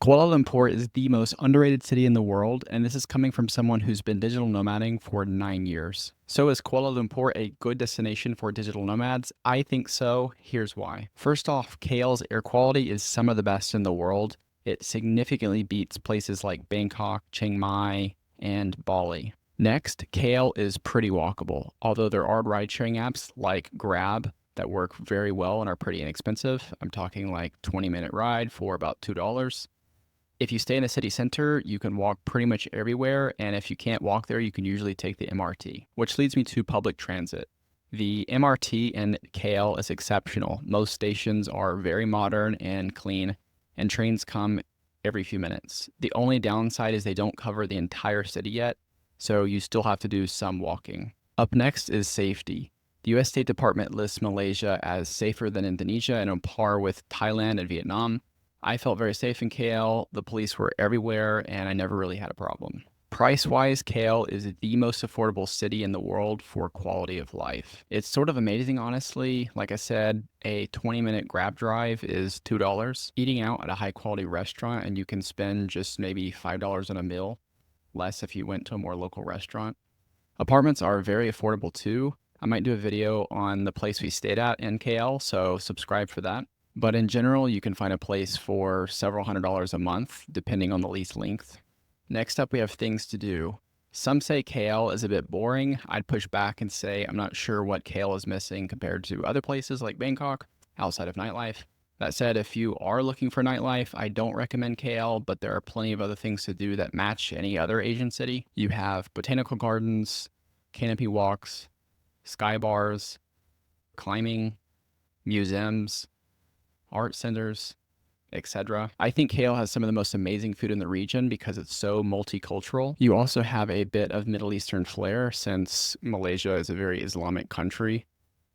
Kuala Lumpur is the most underrated city in the world, and this is coming from someone who's been digital nomading for 9 years. So is Kuala Lumpur a good destination for digital nomads? I think so. Here's why. First off, KL's air quality is some of the best in the world. It significantly beats places like Bangkok, Chiang Mai, and Bali. Next, KL is pretty walkable, although there are ride-sharing apps like Grab that work very well and are pretty inexpensive. I'm talking like 20-minute ride for about $2. If you stay in the city center, you can walk pretty much everywhere, and if you can't walk there, you can usually take the MRT, which leads me to public transit. The MRT in KL is exceptional. Most stations are very modern and clean, and trains come every few minutes. The only downside is they don't cover the entire city yet, so you still have to do some walking. Up next is safety. The US State Department lists Malaysia as safer than Indonesia and on par with Thailand and Vietnam. I felt very safe in KL. The police were everywhere, and I never really had a problem. Price-wise, KL is the most affordable city in the world for quality of life. It's sort of amazing, honestly. Like I said, a 20-minute Grab drive is $2. Eating out at a high-quality restaurant, and you can spend just maybe $5 on a meal, less if you went to a more local restaurant. Apartments are very affordable too. I might do a video on the place we stayed at in KL, so subscribe for that. But in general, you can find a place for several $100s a month, depending on the lease length. Next up, we have things to do. Some say KL is a bit boring. I'd push back and say I'm not sure what KL is missing compared to other places like Bangkok, outside of nightlife. That said, if you are looking for nightlife, I don't recommend KL, but there are plenty of other things to do that match any other Asian city. You have botanical gardens, canopy walks, sky bars, climbing, museums, art centers, etc. I think KL has some of the most amazing food in the region because it's so multicultural. You also have a bit of Middle Eastern flair since Malaysia is a very Islamic country.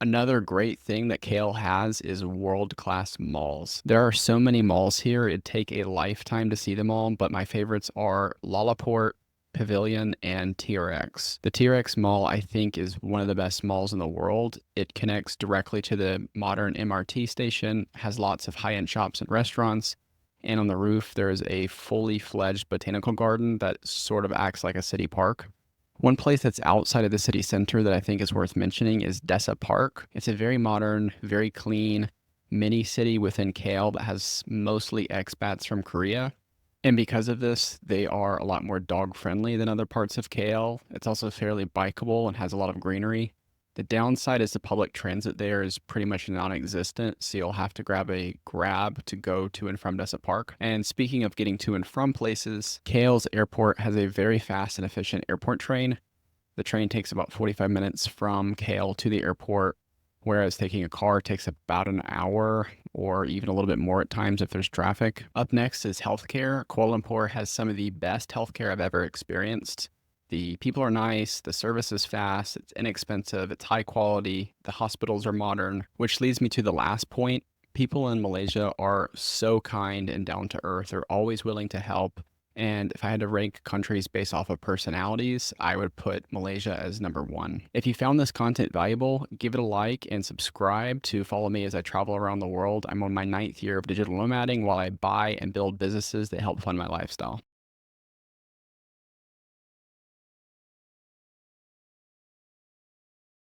Another great thing that KL has is world-class malls. There are so many malls here, it'd take a lifetime to see them all, but my favorites are Lalaport, Pavilion, and TRX. The TRX Mall, I think, is one of the best malls in the world. It connects directly to the modern MRT station, has lots of high-end shops and restaurants, and on the roof there is a fully fledged botanical garden that sort of acts like a city park. One place that's outside of the city center that I think is worth mentioning is Desa Park. It's a very modern, very clean mini city within KL that has mostly expats from Korea. And because of this, they are a lot more dog friendly than other parts of KL. It's also fairly bikeable and has a lot of greenery. The downside is the public transit there is pretty much non-existent, so you'll have to grab a Grab to go to and from Desa Park. And speaking of getting to and from places, KL's airport has a very fast and efficient airport train. The train takes about 45 minutes from KL to the airport, whereas taking a car takes about an hour or even a little bit more at times if there's traffic. Up next is healthcare. Kuala Lumpur has some of the best healthcare I've ever experienced. The people are nice, the service is fast, it's inexpensive, it's high quality, the hospitals are modern, which leads me to the last point. People in Malaysia are so kind and down to earth. They're always willing to help. And if I had to rank countries based off of personalities, I would put Malaysia as number one. If you found this content valuable, give it a like and subscribe to follow me as I travel around the world. I'm on my 9th year of digital nomading while I buy and build businesses that help fund my lifestyle.